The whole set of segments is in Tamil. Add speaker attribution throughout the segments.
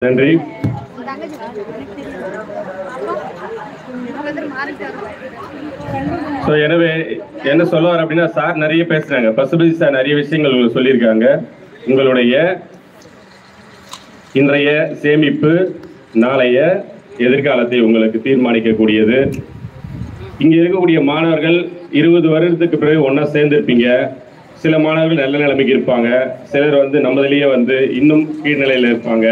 Speaker 1: நன்றி. எனவே என்ன சொல்லுவார் அப்படின்னா, சார் நிறைய பேசுறாங்க, பசுபதி சார் நிறைய விஷயங்கள் உங்களுக்கு சொல்லியிருக்காங்க. உங்களுடைய இன்றைய சேமிப்பு நாளைய எதிர்காலத்தை உங்களுக்கு தீர்மானிக்கக்கூடியது. இங்க இருக்கக்கூடிய மாணவர்கள் 20 வருடத்துக்கு பிறகு ஒன்னா சேர்ந்திருப்பீங்க. சில மாணவர்கள் நல்ல நிலைமைக்கு இருப்பாங்க, சிலர் நம்மதிலேயே இன்னும் கீழ்நிலையில் இருப்பாங்க.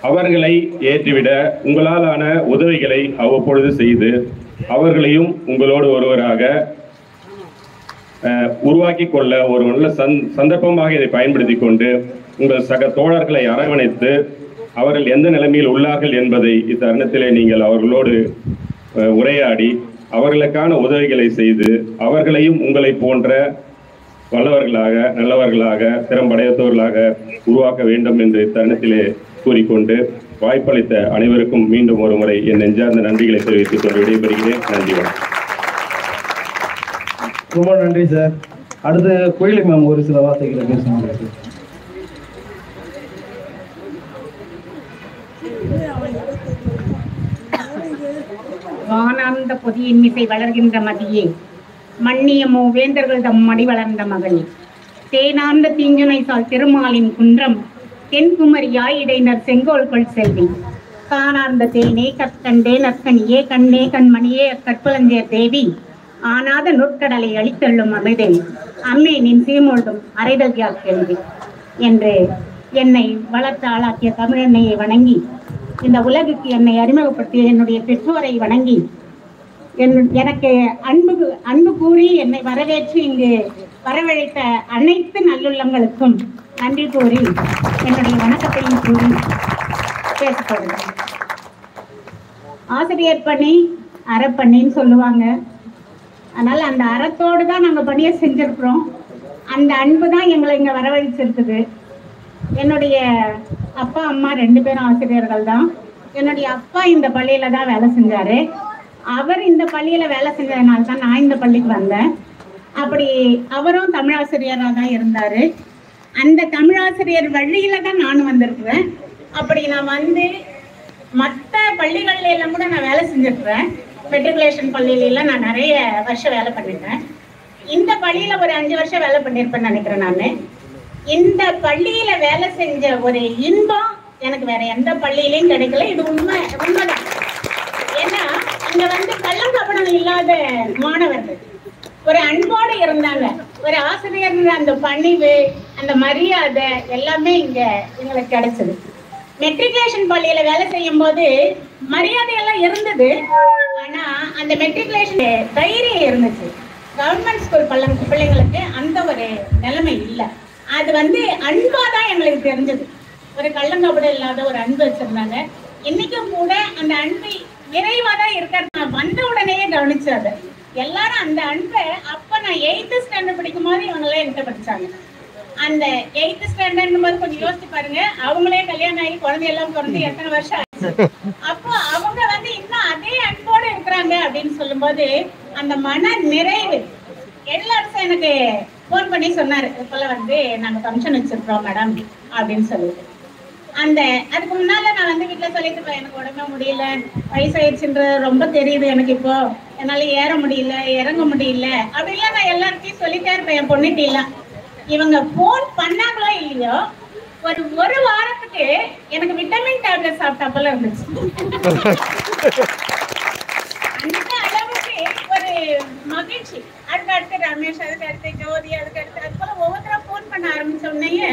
Speaker 1: அவர்களை ஏற்றிவிட உங்களாலான உதவிகளை அவ்வப்பொழுது செய்து அவர்களையும் உங்களோடு ஒருவராக உருவாக்கி கொள்ள ஒரு நல்ல சந்தர்ப்பமாக இதை பயன்படுத்தி கொண்டு உங்கள் சக தோழர்களை அரவணைத்து அவர்கள் எந்த நிலைமையில் உள்ளார்கள் என்பதை இத்தருணத்திலே நீங்கள் அவர்களோடு உரையாடி அவர்களுக்கான உதவிகளை செய்து அவர்களையும் உங்களை போன்ற வல்லவர்களாக நல்லவர்களாக திறம்படையத்தவர்களாக உருவாக்க வேண்டும் என்று தருணத்திலே கூறிக்கொண்டு வாய்ப்பளித்த அனைவருக்கும் மீண்டும் ஒரு முறை என் நெஞ்சார்ந்த நன்றிகளை தெரிவித்துக் கொண்டு விடைபெறுகிறேன். நன்றி.
Speaker 2: ரொம்ப நன்றி சார். அடுத்து கோயிலி மேம் ஒரு சில வார்த்தைகளை பேசுவாங்க.
Speaker 3: வானார்ந்த பொதியின் மிசை வளர்கின்ற மதியே, மன்னிய மூவேந்தர்கள் தம் மடி வளர்ந்த மகளே, தேனார்ந்த தீஞ்சுனை சால் திருமாலின் குன்றம் தென்குமரி யாயிடைனர் செங்கோல்கள் செல்வி, காணார்ந்த தேனே கற்கண்டே நற்கனியே கண்ணே கண்மணியே அக்கற்புலஞ்சேர் தேவி, ஆனாத நுட்கடலை அழித்தள்ளும் அமிழ்தே, அம்மே நின் சீமொழுதும் அரைதல் யார் கேள்வி என்று என்னை வளர்த்து ஆளாக்கிய தமிழெண்ணையை வணங்கி, இந்த உலகுக்கு என்னை அறிமுகப்படுத்திய என்னுடைய பெற்றோரை வணங்கி, எனக்கு அன்பு கூறி என்னை வரவேற்று இங்கு வரவழைத்த அனைத்து நல்லுள்ளங்களுக்கும் நன்றி கூறி என்னுடைய வணக்கத்தையும் கூறி பேசப்படுறேன். ஆசிரியர் பணி அறப்பணின்னு சொல்லுவாங்க. அதனால அந்த அறத்தோடு தான் நாங்கள் பணியை செஞ்சிருக்கிறோம். அந்த அன்பு தான் எங்களை இங்கே வரவழைச்சிருக்குது. என்னுடைய அப்பா அம்மா 2 பேரும் ஆசிரியர்கள் தான். என்னுடைய அப்பா இந்த பள்ளியில தான் வேலை செஞ்சாரு. அவர் இந்த பள்ளியில வேலை செஞ்சதுனால தான் நான் இந்த பள்ளிக்கு வந்தேன். அப்படி அவரும் தமிழாசிரியராக தான் இருந்தாரு. அந்த தமிழாசிரியர் வழியில தான் நானும் வந்திருக்கிறேன். அப்படி நான் மற்ற பள்ளிகள்ல எல்லாம் கூட நான் வேலை செஞ்சிருக்கிறேன். மெட்ரிகுலேஷன் பள்ளியில நான் நிறைய வருஷம் வேலை பண்ணிட்டேன். இந்த பள்ளியில ஒரு 5 வருஷம் வேலை பண்ணியிருப்பேன்னு நினைக்கிறேன். நான் இந்த பள்ளியில வேலை செஞ்ச ஒரு இன்பம் எனக்கு வேற எந்த பள்ளியிலையும் கிடைக்கல. இது உண்மைதான். ஏன்னா இங்க கள்ளங்கபடம் இல்லாத மாணவர்கள் ஒரு அன்போடு இருந்தாங்க. ஒரு ஆசிரியர் அந்த பணிவு அந்த மரியாதை எல்லாமே இங்க எங்களுக்கு கிடைச்சது. மெட்ரிகுலேஷன் பள்ளியில வேலை செய்யும் போது மரியாதையெல்லாம் இருந்தது. ஆனா அந்த மெட்ரிகுலேஷன் தைரியம் இருந்துச்சு. கவர்மெண்ட் ஸ்கூல் பிள்ளைங்களுக்கு அந்த ஒரு நிலைமை இல்லை. அது அன்பாதான் எங்களுக்கு தெரிஞ்சது. ஒரு கள்ளங்கபடம் இல்லாத ஒரு அன்பு வச்சிருந்தாங்க. இன்னைக்கும் கூட அந்த அன்பை நிறைவாதான் இருக்கிறது. நான் வந்த உடனேயே கவனிச்சது. எல்லாரும் அந்த அன்பை அப்ப நான் 8th ஸ்டாண்டர்ட் படிக்கும் போது இவங்களே என்கிட்ட படிச்சாங்க. அந்த 8th ஸ்டாண்டர்ட் போது கொஞ்சம் யோசிச்சு பாருங்க. அவங்களே கல்யாணம் ஆகி குழந்தையெல்லாம் பிறந்து எத்தனை வருஷம் ஆச்சு. அப்போ அவங்க இன்னும் அதே அன்போடு இருக்கிறாங்க அப்படின்னு சொல்லும் போது அந்த மன நிறைவு. எல்லாரும் எனக்கு போன் பண்ணி சொன்னாரு, இப்போல நாங்க ஃபங்க்ஷன் வச்சிருக்கிறோம் மேடம் அப்படின்னு சொல்லிட்டு. அதுக்கு முன்னால நான் வீட்டுல சொல்லிட்டு இருப்பேன், எனக்கு உடம்பே முடியல, வயசாயிடுச்சுன்றது ரொம்ப தெரியுது எனக்கு, இப்போ என்னால ஏற முடியல இறங்க முடியல அப்படின்லாம் நான் எல்லாருக்கையும் சொல்லிட்டே இருப்பேன். என் பொண்ணுட்டெல்லாம் இவங்க போன் பண்ணாங்களோ இல்லையோ ஒரு வாரத்துக்கு எனக்கு விட்டமின் டேப்லெட் சாப்பிட்டா போல இருந்துச்சு. அந்த அளவுக்கு ஒரு மகிழ்ச்சி. அதுக்கு ரமேஷ், அதுக்கு அடுத்து ஜோதி, அதுக்கு அடுத்து அது போல ஒவ்வொருத்தரா போன் பண்ண ஆரம்பிச்ச உடனே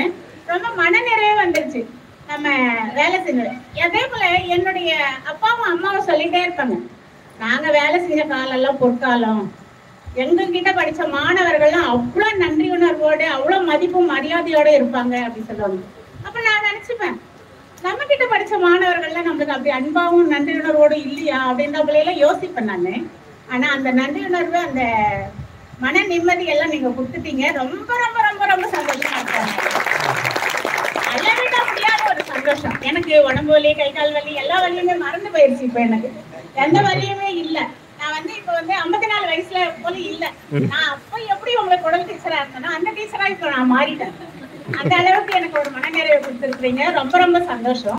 Speaker 3: ரொம்ப மனநிறைவே வந்துருச்சு. நம்ம வேலை செஞ்சது. அதே போல என்னுடைய அப்பாவும் அம்மாவும் சொல்லிட்டே இருப்பாங்க, நாங்க வேலை செஞ்ச காலெல்லாம் பொற்காலம், எங்ககிட்ட படிச்ச மாணவர்கள்லாம் அவ்வளவு நன்றி உணர்வோடு அவ்வளவு மதிப்பும் மரியாதையோட இருப்பாங்க அப்படின்னு சொல்லுவாங்க. அப்ப நான் நினைச்சுப்பேன், நம்ம கிட்ட படிச்ச மாணவர்கள்லாம் நம்மளுக்கு அப்படி அன்பாவும் நன்றி உணர்வோடு இல்லையா அப்படின்றப்பெல்லாம் யோசிப்பேன் நானு. ஆனா அந்த நன்றி உணர்வு அந்த மன நிம்மதி எல்லாம் நீங்க கொடுத்துட்டீங்க. ரொம்ப ரொம்ப ரொம்ப ரொம்ப சந்தோஷமா இருக்காங்க. அளவிட முடியாத ஒரு சந்தோஷம். எனக்கு உடம்பு வலி, கை கால் வலி, எல்லா வலியுமே மறந்து போயிருச்சு. இப்ப எனக்கு எந்த வலியுமே இல்ல. நான் இப்ப 54 வயசுல போல இல்ல. நான் அப்ப எப்படி உங்களுக்கு உடல் டீச்சரா இருந்தேன்னா அந்த டீச்சரா இப்ப நான் மாறிட்டேன். அந்த அளவுக்கு எனக்கு ஒரு மனநிறைவு கொடுத்துருக்கீங்க. ரொம்ப ரொம்ப சந்தோஷம்.